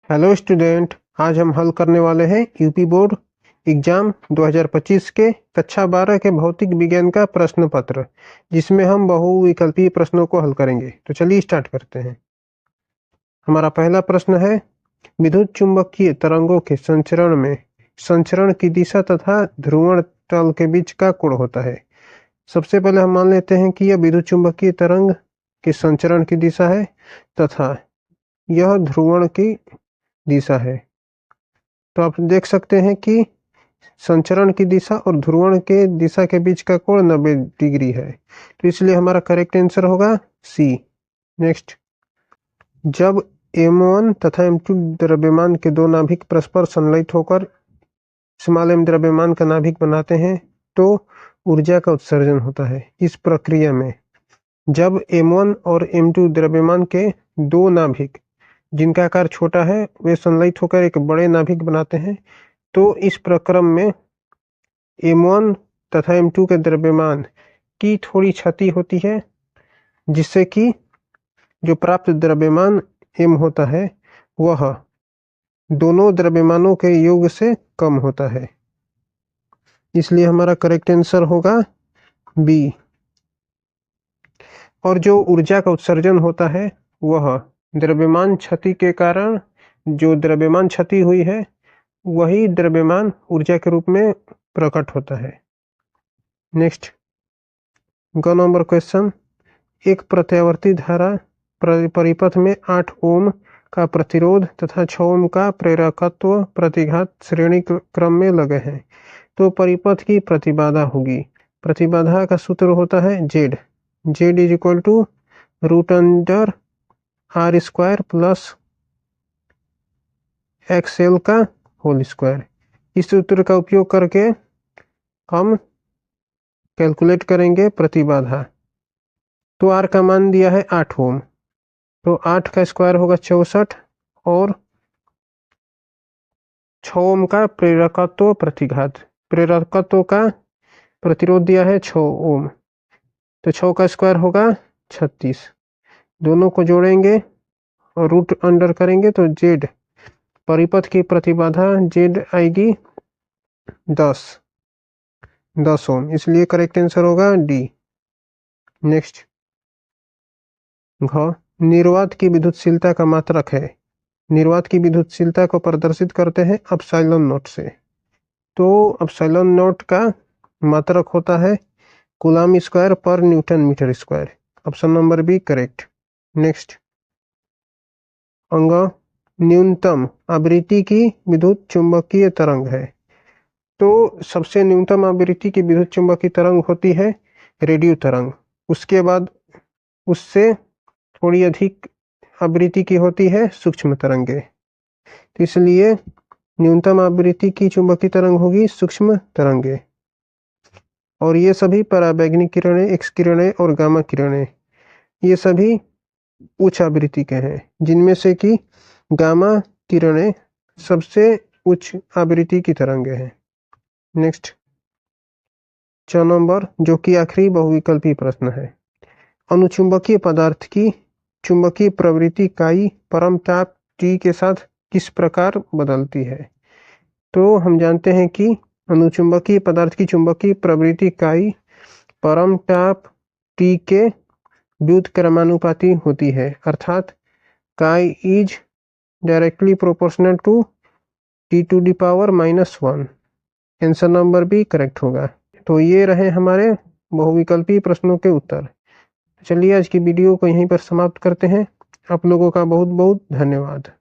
Hello student, आज हम हल करने वाले हैं यूपी बोर्ड एग्जाम 2025 के कक्षा 12 के भौतिक विज्ञान का प्रश्न पत्र, जिसमें हम बहुविकल्पीय प्रश्नों को हल करेंगे। तो चलिए स्टार्ट करते हैं। हमारा पहला प्रश्न है, विद्युत चुंबकीय तरंगों के संचरण में संचरण की दिशा तथा ध्रुवण तल के बीच का कोण होता है। सबसे पहले हम मान लेते हैं कि यह विद्युत चुंबकीय तरंग के संचरण की दिशा है तथा यह ध्रुवण की दिशा है। तो आप देख सकते हैं कि संचरण की दिशा और ध्रुवण के दिशा के बीच का कोण 90 डिग्री है, तो इसलिए हमारा करेक्ट आंसर होगा सी। नेक्स्ट, जब m1 तथा m2 द्रव्यमान के दो नाभिक परस्पर संलयित होकर m द्रव्यमान का नाभिक बनाते हैं तो ऊर्जा का उत्सर्जन होता है। इस प्रक्रिया में जब m1 और m2 द्रव्यमान के दो नाभिक जिनका आकार छोटा है वे संलयित होकर एक बड़े नाभिक बनाते हैं, तो इस प्रक्रम में m1 तथा m2 के द्रव्यमान की थोड़ी क्षति होती है, जिससे कि जो प्राप्त द्रव्यमान m होता है वह दोनों द्रव्यमानों के योग से कम होता है। इसलिए हमारा करेक्ट आंसर होगा बी। और जो ऊर्जा का उत्सर्जन होता है वह द्रव्यमान क्षति के कारण, जो द्रव्यमान क्षति हुई है वही द्रव्यमान ऊर्जा के रूप में प्रकट होता है। नेक्स्ट, ग नंबर क्वेश्चन, एक प्रत्यावर्ती धारा परिपथ में 8 ओम का प्रतिरोध तथा 6 ओम का प्रेरकत्व प्रतिघात श्रेणी क्रम में लगे हैं, तो परिपथ की प्रतिबाधा होगी। प्रतिबाधा का सूत्र होता है Z is equal to √r² plus XL का होल स्क्वायर। इस सूत्र का उपयोग करके हम कैलकुलेट करेंगे प्रतिबाधा। तो R का मान दिया है 8 ओम, तो 8 का स्क्वायर होगा 64 और 6 ओम का प्रेरकत्व प्रतिघात, प्रेरकत्व का प्रतिरोध दिया है 6 ओम, तो 6 का स्क्वायर होगा 36। दोनों को जोड़ेंगे और रूट अंडर करेंगे तो जेड, परिपथ की प्रतिबाधा जेड आएगी 10 ओम, इसलिए करेक्ट आंसर होगा डी। नेक्स्ट, घ निर्वात की विद्युतशीलता का मात्रक है। निर्वात की विद्युतशीलता को प्रदर्शित करते हैं एप्सिलॉन नॉट से, तो एप्सिलॉन नॉट का मात्रक होता है कूलम स्क्वायर पर newton metre square. Option number B correct. Next, अंग न्यूनतम आवृत्ति की विद्युत चुंबकीय तरंग है। तो सबसे न्यूनतम आवृत्ति की विद्युत चुंबकीय तरंग होती है रेडियो तरंग, उसके बाद उससे थोड़ी अधिक आवृत्ति की होती है सूक्ष्म तरंगे। तो इसलिए न्यूनतम आवृत्ति की चुंबकीय तरंग होगी सूक्ष्म तरंगे, और ये सभी पराबैंगनी किरणें, एक्स किरणें और गामा किरणें ये सभी उच्च आवृत्ति के हैं, जिनमें से कि गामा किरणें सबसे उच्च आवृत्ति की तरंगे हैं। नेक्स्ट, 6 नंबर, जो कि आखिरी बहुविकल्पी प्रश्न है, अनुचुंबकीय पदार्थ की चुंबकीय प्रवृत्ति इकाई परम ताप T के साथ किस प्रकार बदलती है। तो हम जानते हैं कि अनुचुंबकीय पदार्थ की चुंबकीय प्रवृत्ति इकाई परम ताप T के व्युत्क्रमानुपाती होती है, अर्थात chi is directly proportional to T⁻⁻1। Answer number B correct होगा। तो ये रहे हमारे बहुविकल्पी प्रश्नों के उत्तर। चलिए आज की वीडियो को यहीं पर समाप्त करते हैं। आप लोगों का बहुत बहुत धन्यवाद।